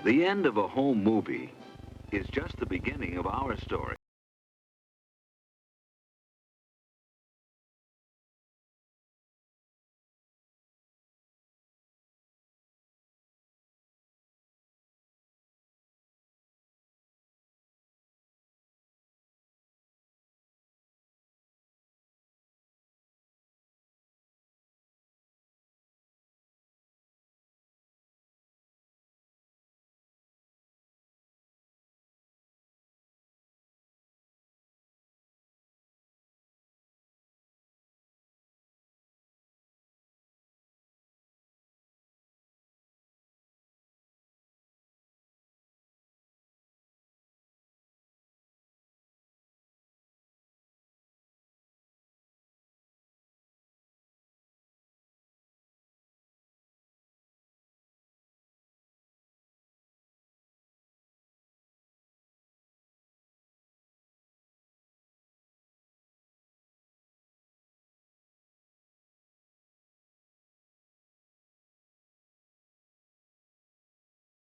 The end of a home movie is just the beginning of our story.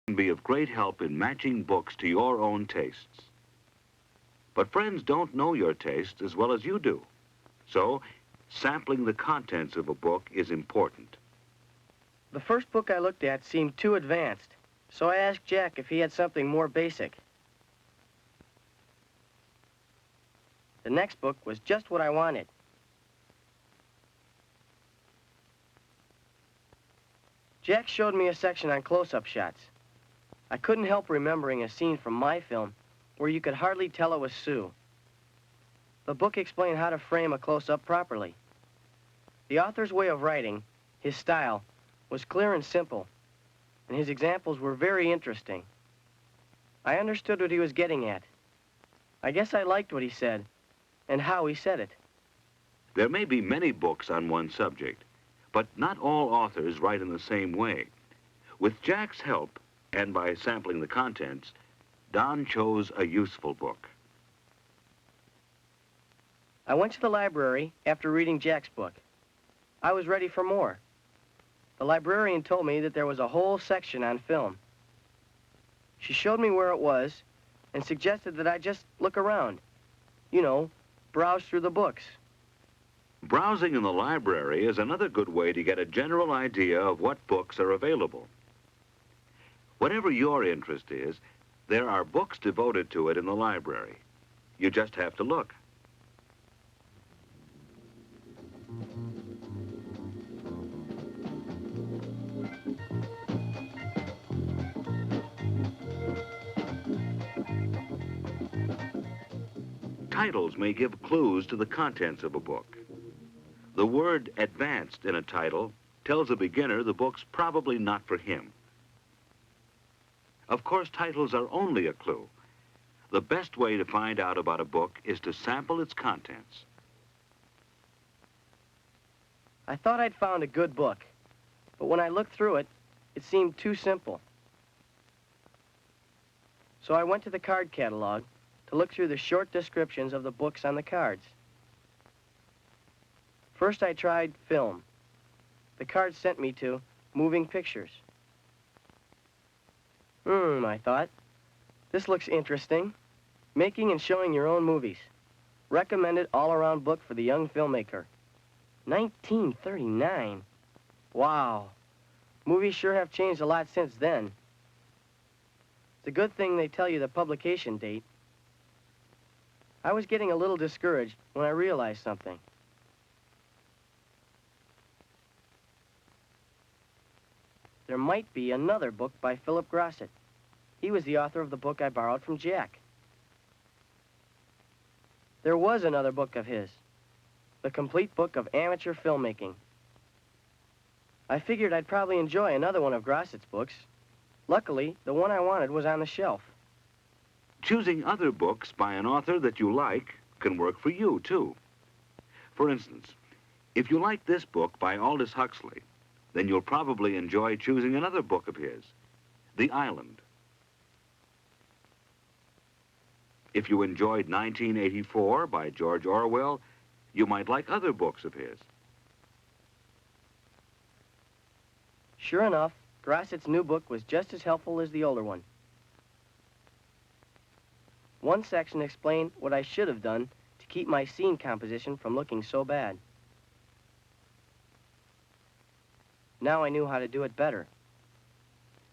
Can be of great help in matching books to your own tastes. But friends don't know your tastes as well as you do. So, sampling the contents of a book is important. The first book I looked at seemed too advanced, so I asked Jack if he had something more basic. The next book was just what I wanted. Jack showed me a section on close-up shots. I couldn't help remembering a scene from my film where you could hardly tell it was Sue. The book explained how to frame a close-up properly. The author's way of writing, his style, was clear and simple, and his examples were very interesting. I understood what he was getting at. I guess I liked what he said, and how he said it. There may be many books on one subject, but not all authors write in the same way. With Jack's help, and by sampling the contents, Don chose a useful book. I went to the library after reading Jack's book. I was ready for more. The librarian told me that there was a whole section on film. She showed me where it was and suggested that I just look around. You know, browse through the books. Browsing in the library is another good way to get a general idea of what books are available. Whatever your interest is, there are books devoted to it in the library. You just have to look. Titles may give clues to the contents of a book. The word advanced in a title tells a beginner the book's probably not for him. Of course, titles are only a clue. The best way to find out about a book is to sample its contents. I thought I'd found a good book, but when I looked through it, it seemed too simple. So I went to the card catalog to look through the short descriptions of the books on the cards. First, I tried film. The card sent me to moving pictures. I thought, this looks interesting. Making and showing your own movies. Recommended all-around book for the young filmmaker. 1939. Wow. Movies sure have changed a lot since then. It's a good thing they tell you the publication date. I was getting a little discouraged when I realized something. There might be another book by Philip Grosset. He was the author of the book I borrowed from Jack. There was another book of his, The Complete Book of Amateur Filmmaking. I figured I'd probably enjoy another one of Grosset's books. Luckily, the one I wanted was on the shelf. Choosing other books by an author that you like can work for you, too. For instance, if you like this book by Aldous Huxley, then you'll probably enjoy choosing another book of his, The Island. If you enjoyed 1984 by George Orwell, you might like other books of his. Sure enough, Grosset's new book was just as helpful as the older one. One section explained what I should have done to keep my scene composition from looking so bad. Now I knew how to do it better.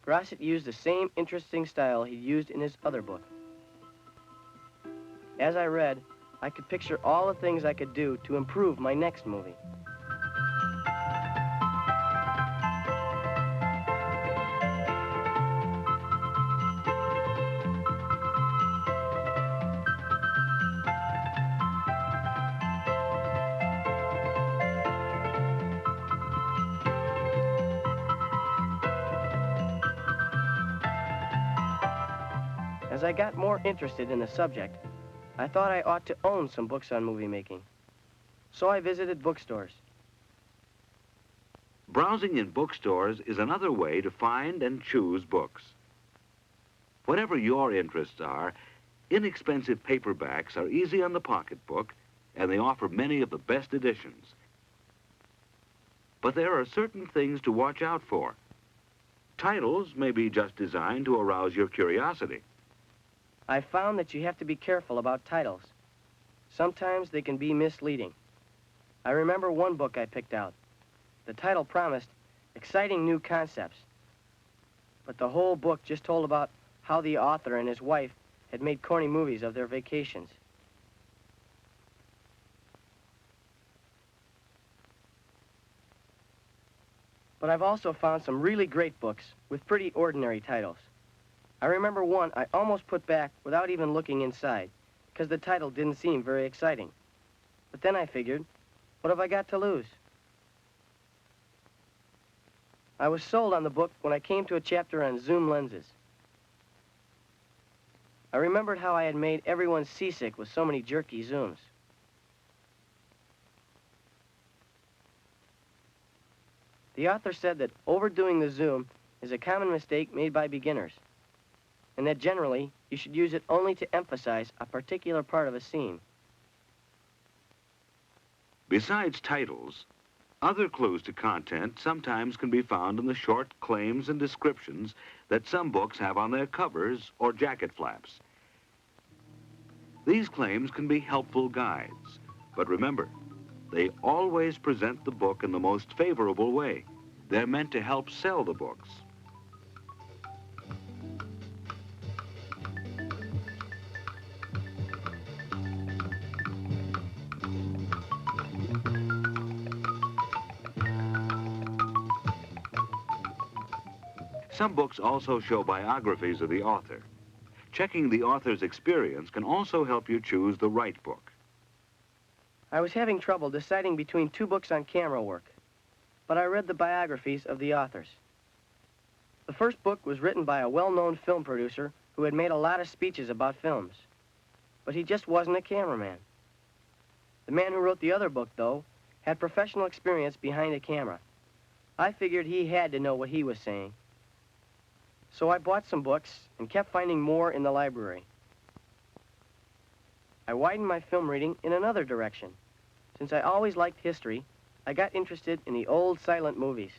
Grosset used the same interesting style he used in his other book. As I read, I could picture all the things I could do to improve my next movie. As I got more interested in the subject, I thought I ought to own some books on movie making. So I visited bookstores. Browsing in bookstores is another way to find and choose books. Whatever your interests are, inexpensive paperbacks are easy on the pocketbook, and they offer many of the best editions. But there are certain things to watch out for. Titles may be just designed to arouse your curiosity. I found that you have to be careful about titles. Sometimes they can be misleading. I remember one book I picked out. The title promised exciting new concepts, but the whole book just told about how the author and his wife had made corny movies of their vacations. But I've also found some really great books with pretty ordinary titles. I remember one I almost put back without even looking inside, because the title didn't seem very exciting. But then I figured, what have I got to lose? I was sold on the book when I came to a chapter on zoom lenses. I remembered how I had made everyone seasick with so many jerky zooms. The author said that overdoing the zoom is a common mistake made by beginners, and that generally you should use it only to emphasize a particular part of a scene. Besides titles, other clues to content sometimes can be found in the short claims and descriptions that some books have on their covers or jacket flaps. These claims can be helpful guides, but remember, they always present the book in the most favorable way. They're meant to help sell the books. Some books also show biographies of the author. Checking the author's experience can also help you choose the right book. I was having trouble deciding between two books on camera work, but I read the biographies of the authors. The first book was written by a well-known film producer who had made a lot of speeches about films, but he just wasn't a cameraman. The man who wrote the other book, though, had professional experience behind a camera. I figured he had to know what he was saying. So I bought some books and kept finding more in the library. I widened my film reading in another direction. Since I always liked history, I got interested in the old silent movies.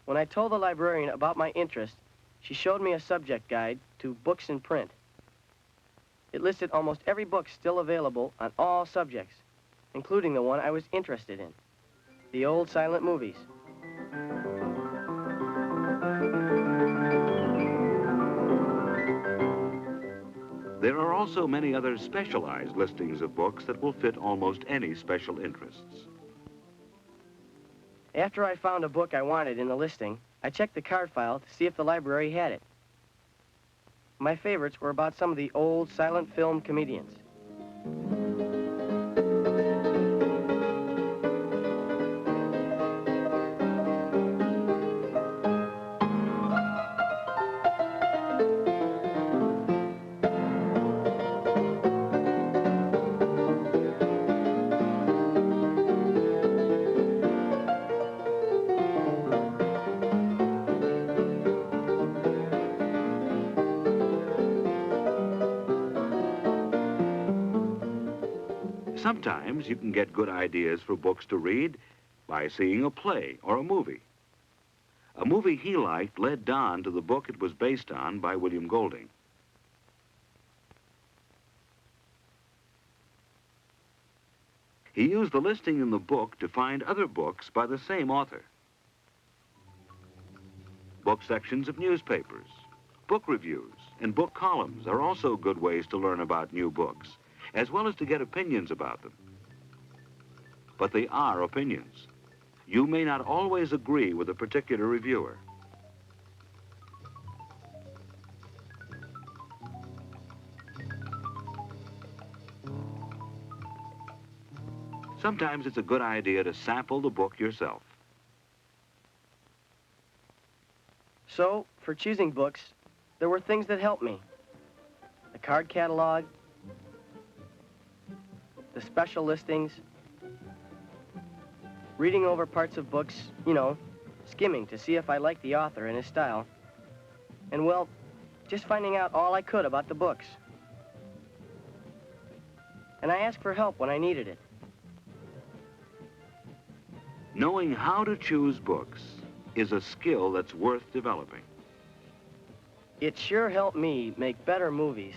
When I told the librarian about my interest, she showed me a subject guide to books in print. It listed almost every book still available on all subjects, including the one I was interested in, the old silent movies. There are also many other specialized listings of books that will fit almost any special interests. After I found a book I wanted in the listing, I checked the card file to see if the library had it. My favorites were about some of the old silent film comedians. Sometimes you can get good ideas for books to read by seeing a play or a movie. A movie he liked led Don to the book it was based on by William Golding. He used the listing in the book to find other books by the same author. Book sections of newspapers, book reviews, and book columns are also good ways to learn about new books, as well as to get opinions about them. But they are opinions. You may not always agree with a particular reviewer. Sometimes it's a good idea to sample the book yourself. So, for choosing books, there were things that helped me. The card catalog, the special listings, reading over parts of books, skimming to see if I liked the author and his style, and, well, just finding out all I could about the books. And I asked for help when I needed it. Knowing how to choose books is a skill that's worth developing. It sure helped me make better movies.